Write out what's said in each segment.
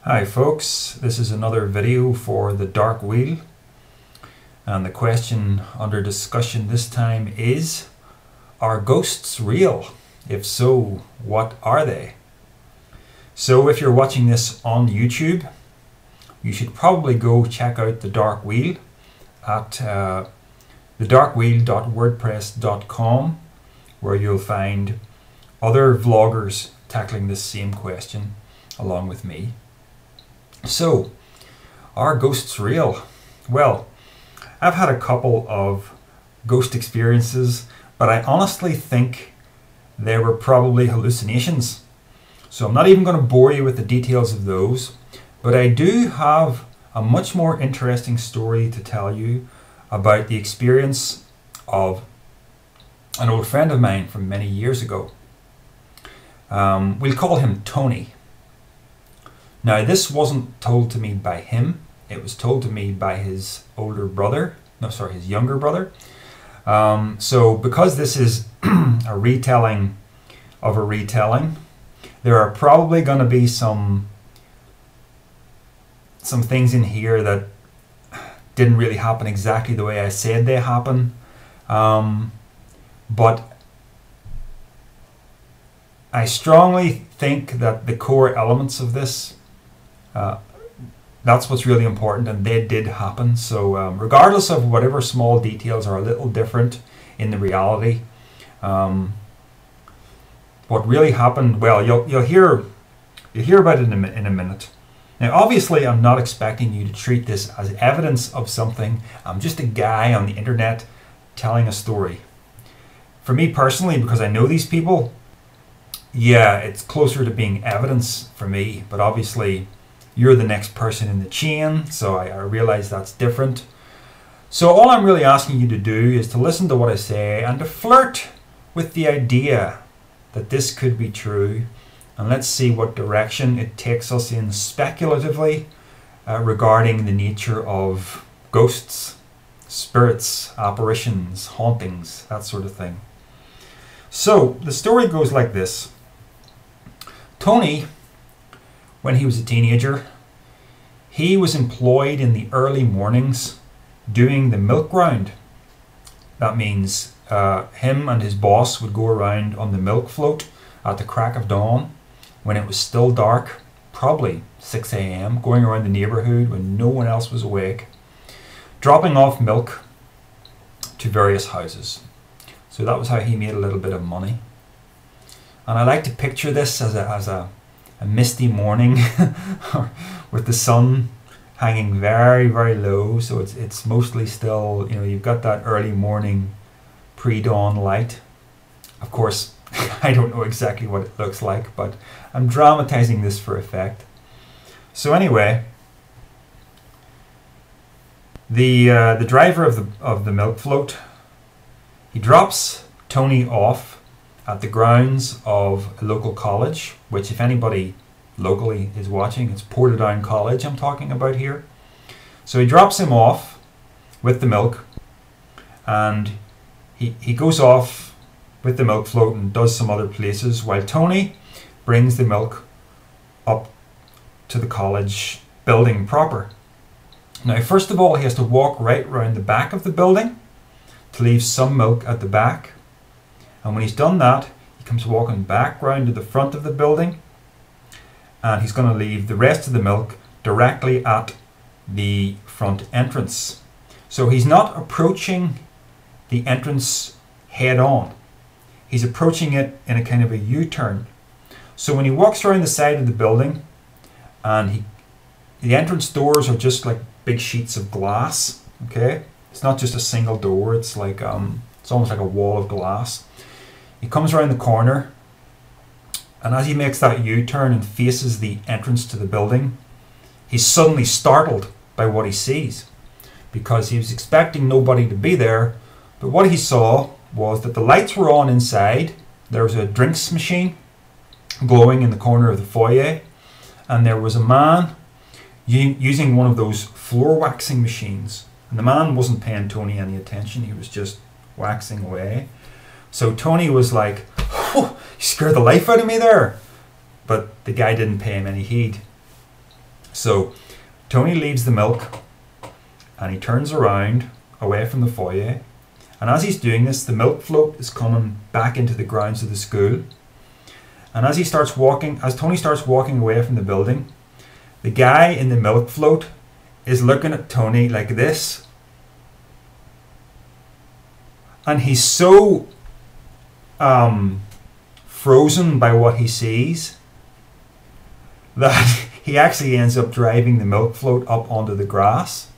Hi folks, this is another video for the Dark Wheel, and the question under discussion this time is, are ghosts real? If so, what are they? So if you're watching this on YouTube, you should probably go check out the Dark Wheel at thedarkwheel.wordpress.com, where you'll find other vloggers tackling this same question along with me. So, are ghosts real? Well, I've had a couple of ghost experiences, but I honestly think they were probably hallucinations. So I'm not even going to bore you with the details of those, but I do have a much more interesting story to tell you about the experience of an old friend of mine from many years ago. We'll call him Tony. Now, this wasn't told to me by him. It was told to me by his younger brother. So because this is a retelling of a retelling, there are probably going to be some things in here that didn't really happen exactly the way I said they happen. But I strongly think that the core elements of this, that's what's really important, and they did happen. So regardless of whatever small details are a little different in the reality, what really happened, well, you'll hear about it in a minute. Now, obviously, I'm not expecting you to treat this as evidence of something. I'm just a guy on the internet telling a story. For me personally, because I know these people, yeah, it's closer to being evidence for me, but obviously you're the next person in the chain, so I realize that's different. So all I'm really asking you to do is to listen to what I say and to flirt with the idea that this could be true, and let's see what direction it takes us in speculatively regarding the nature of ghosts, spirits, apparitions, hauntings, that sort of thing. So the story goes like this. Tony, when he was a teenager, he was employed in the early mornings doing the milk round. That means him and his boss would go around on the milk float at the crack of dawn when it was still dark, probably 6 a.m, going around the neighborhood when no one else was awake, dropping off milk to various houses. So that was how he made a little bit of money. And I like to picture this as a misty morning with the sun hanging very, very low. So it's mostly still, you've got that early morning pre-dawn light. Of course, I don't know exactly what it looks like, but I'm dramatizing this for effect. So anyway, the driver of the milk float, he drops Tony off at the grounds of a local college, which, if anybody locally is watching, it's Portadown College I'm talking about here. So he drops him off with the milk, and he goes off with the milk float and does some other places, while Tony brings the milk up to the college building proper. Now, first of all, he has to walk right around the back of the building to leave some milk at the back. And when he's done that, he comes walking back round to the front of the building, and he's going to leave the rest of the milk directly at the front entrance. So he's not approaching the entrance head on. He's approaching it in a kind of a U-turn. So when he walks around the side of the building, and the entrance doors are just like big sheets of glass, okay? It's not just a single door, it's like it's almost like a wall of glass. He comes around the corner, and as he makes that U-turn and faces the entrance to the building, he's suddenly startled by what he sees, because he was expecting nobody to be there, but what he saw was that the lights were on inside. There was a drinks machine glowing in the corner of the foyer, and there was a man using one of those floor waxing machines, and the man wasn't paying Tony any attention. He was just waxing away. So Tony was like, "Oh, you scared the life out of me there." But the guy didn't pay him any heed. So Tony leaves the milk and he turns around away from the foyer. And as he's doing this, the milk float is coming back into the grounds of the school. And as Tony starts walking away from the building, the guy in the milk float is looking at Tony like this. And he's so frozen by what he sees that he actually ends up driving the milk float up onto the grass.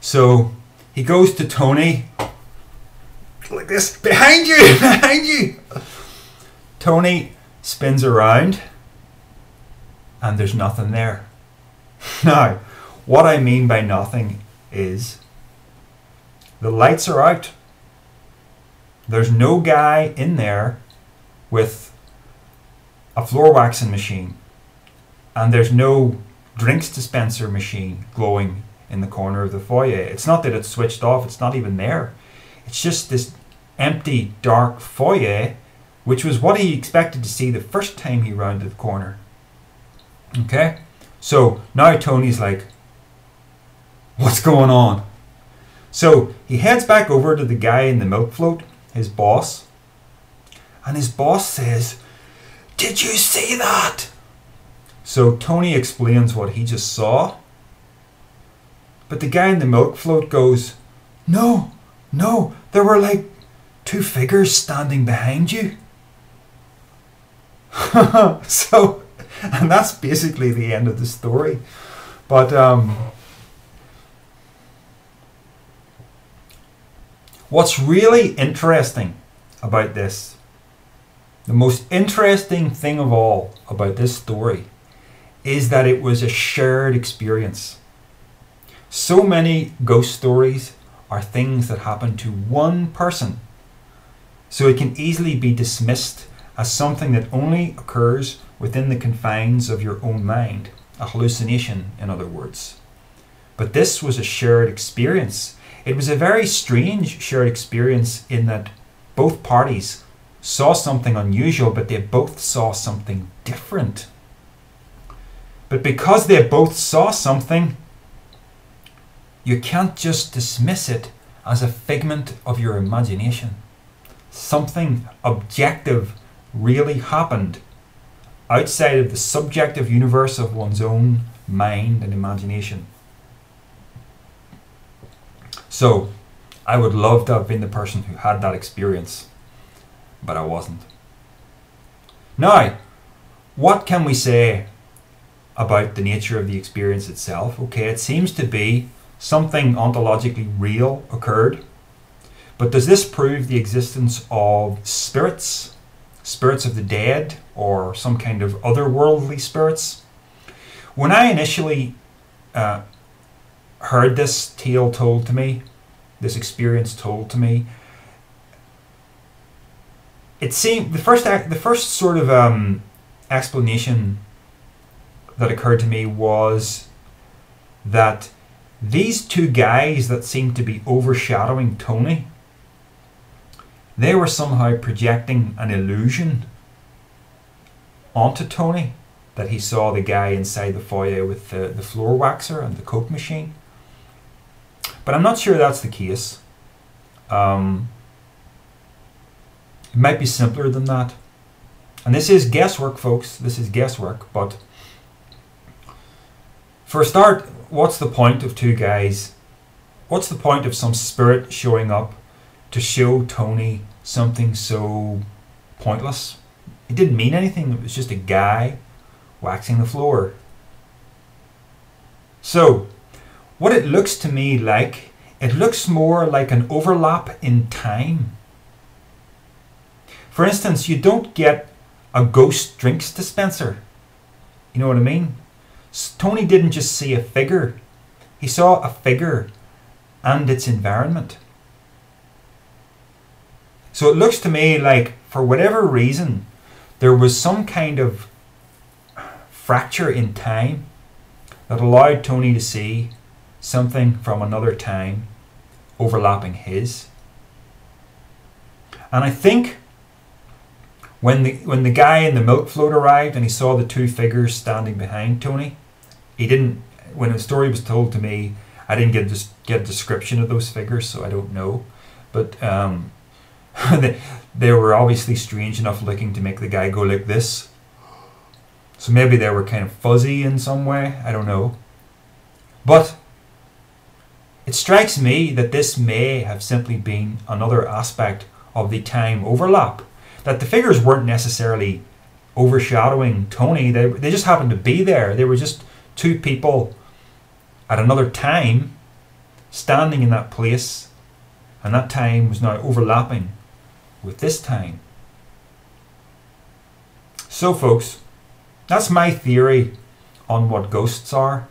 So he goes to Tony like this, behind you, behind you. Tony spins around and there's nothing there. Now, what I mean by nothing is the lights are out. There's no guy in there with a floor waxing machine, and there's no drinks dispenser machine glowing in the corner of the foyer. It's not that it's switched off, it's not even there. It's just this empty, dark foyer, which was what he expected to see the first time he rounded the corner. Okay? So now Tony's like, what's going on? So he heads back over to the guy in the milk float, his boss, and his boss says, "Did you see that?" So Tony explains what he just saw. But the guy in the milk float goes, No, there were like 2 figures standing behind you. So, and that's basically the end of the story. But what's really interesting about this, the most interesting thing of all about this story, is that it was a shared experience. So many ghost stories are things that happen to one person, so it can easily be dismissed as something that only occurs within the confines of your own mind, a hallucination, in other words. But this was a shared experience. It was a very strange shared experience in that both parties saw something unusual, but they both saw something different. But because they both saw something, you can't just dismiss it as a figment of your imagination. Something objective really happened outside of the subjective universe of one's own mind and imagination. So, I would love to have been the person who had that experience, but I wasn't. Now, what can we say about the nature of the experience itself? Okay, it seems to be something ontologically real occurred, but does this prove the existence of spirits of the dead, or some kind of otherworldly spirits? When I initially heard this tale told to me, this experience told to me, it seemed the first sort of explanation that occurred to me was that these 2 guys that seemed to be overshadowing Tony, they were somehow projecting an illusion onto Tony, that he saw the guy inside the foyer with the floor waxer and the Coke machine. But I'm not sure that's the case. It might be simpler than that. And this is guesswork, folks. This is guesswork. But for a start, what's the point of 2 guys? What's the point of some spirit showing up to show Tony something so pointless? It didn't mean anything. It was just a guy waxing the floor. So, what it looks to me like, it looks more like an overlap in time. For instance, you don't get a ghost drinks dispenser. You know what I mean? Tony didn't just see a figure. He saw a figure and its environment. So it looks to me like, for whatever reason, there was some kind of fracture in time that allowed Tony to see something from another time overlapping his. And I think when the guy in the milk float arrived and he saw the 2 figures standing behind Tony, he didn't. When the story was told to me, I didn't get a description of those figures, so I don't know. But they were obviously strange enough looking to make the guy go like this. So maybe they were kind of fuzzy in some way. I don't know. But it strikes me that this may have simply been another aspect of the time overlap. That the figures weren't necessarily overshadowing Tony. They just happened to be there. They were just two people at another time standing in that place, and that time was now overlapping with this time. So folks, that's my theory on what ghosts are.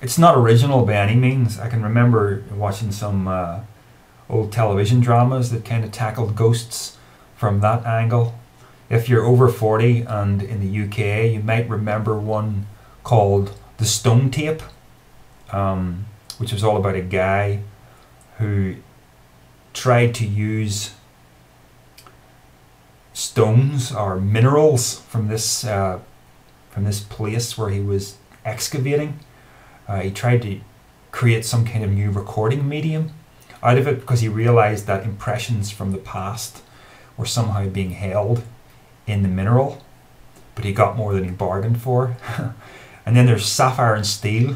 It's not original by any means. I can remember watching some old television dramas that kind of tackled ghosts from that angle. If you're over 40 and in the UK, you might remember one called The Stone Tape, which was all about a guy who tried to use stones or minerals from this place where he was excavating. He tried to create some kind of new recording medium out of it because he realized that impressions from the past were somehow being held in the mineral, but he got more than he bargained for. And then there's Sapphire and Steel,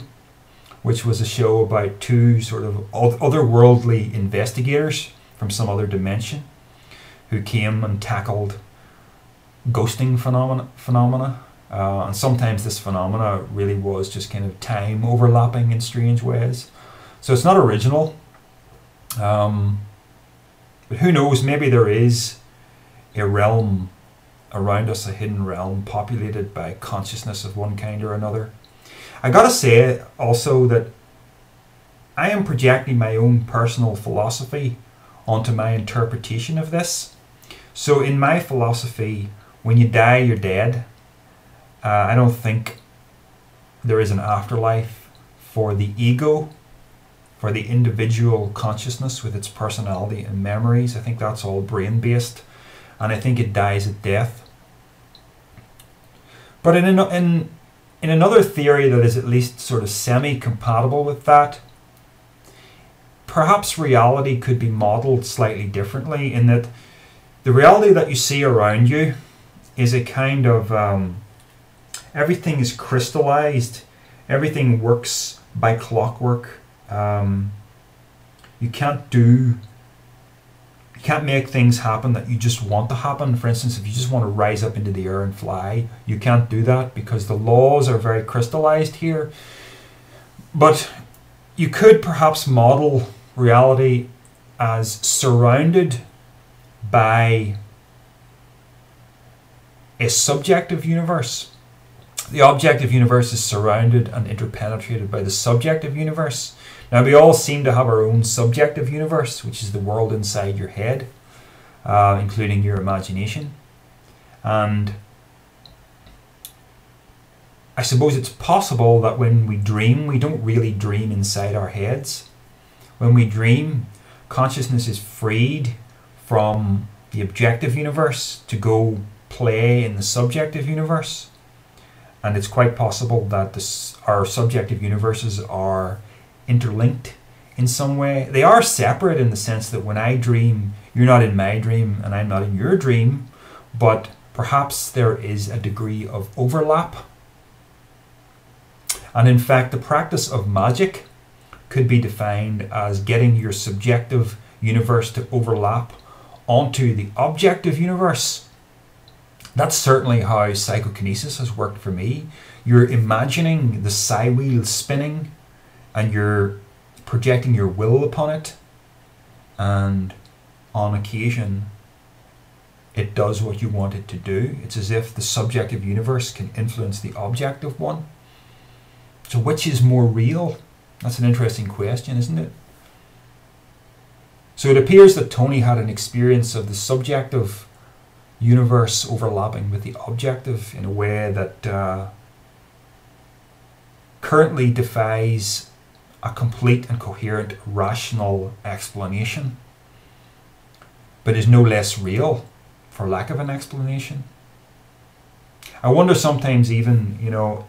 which was a show about two sort of otherworldly investigators from some other dimension who came and tackled ghosting phenomena. And sometimes this phenomena really was just kind of time overlapping in strange ways. So it's not original. But who knows, maybe there is a realm around us, a hidden realm populated by consciousness of one kind or another. I gotta say also that I am projecting my own personal philosophy onto my interpretation of this. So in my philosophy, when you die, you're dead. I don't think there is an afterlife for the ego, for the individual consciousness with its personality and memories. I think that's all brain-based, and I think it dies at death. But in another theory that is at least sort of semi-compatible with that, perhaps reality could be modeled slightly differently, in that the reality that you see around you is a kind of everything is crystallized, everything works by clockwork. You can't make things happen that you just want to happen. For instance, if you just want to rise up into the air and fly, you can't do that because the laws are very crystallized here. But you could perhaps model reality as surrounded by a subjective universe. The objective universe is surrounded and interpenetrated by the subjective universe. Now, we all seem to have our own subjective universe, which is the world inside your head, including your imagination. And I suppose it's possible that when we dream, we don't really dream inside our heads. When we dream, consciousness is freed from the objective universe to go play in the subjective universe. And it's quite possible that our subjective universes are interlinked in some way. They are separate in the sense that when I dream, you're not in my dream and I'm not in your dream, but perhaps there is a degree of overlap. And in fact, the practice of magic could be defined as getting your subjective universe to overlap onto the objective universe. That's certainly how psychokinesis has worked for me. You're imagining the psi wheel spinning and you're projecting your will upon it, and on occasion it does what you want it to do. It's as if the subjective universe can influence the objective one. So which is more real? That's an interesting question, isn't it? So it appears that Tony had an experience of the subjective universe overlapping with the objective in a way that currently defies a complete and coherent rational explanation, but is no less real for lack of an explanation. I wonder sometimes even, you know,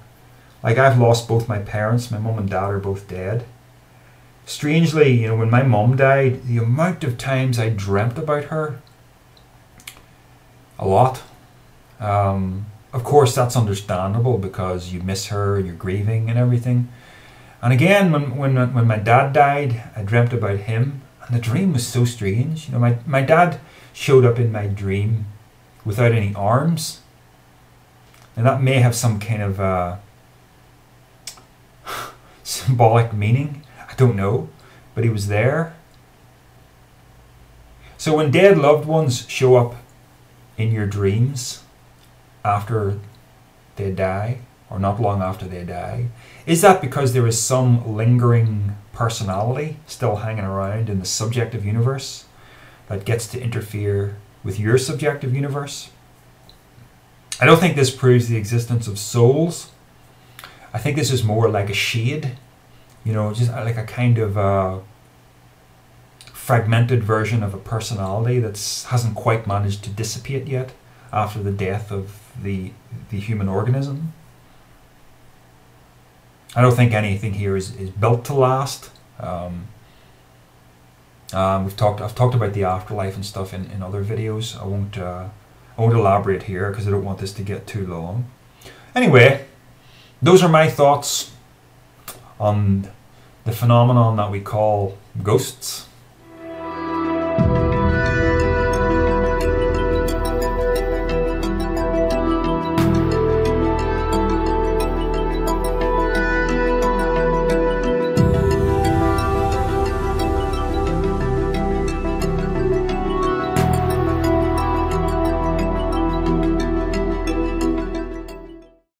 like I've lost both my parents, my mum and dad are both dead. Strangely, you know, when my mum died, the amount of times I dreamt about her, a lot. Of course, that's understandable because you miss her and you're grieving and everything. And again, when my dad died, I dreamt about him, and the dream was so strange. You know, my dad showed up in my dream without any arms, and that may have some kind of symbolic meaning. I don't know, but he was there. So when dead loved ones show up in your dreams after they die, or not long after they die, is that because there is some lingering personality still hanging around in the subjective universe that gets to interfere with your subjective universe? I don't think this proves the existence of souls. I think this is more like a shade, you know, just like a kind of fragmented version of a personality that hasn't quite managed to dissipate yet after the death of the human organism. I don't think anything here is built to last. I've talked about the afterlife and stuff in other videos. I won't elaborate here because I don't want this to get too long. Anyway, those are my thoughts on the phenomenon that we call ghosts.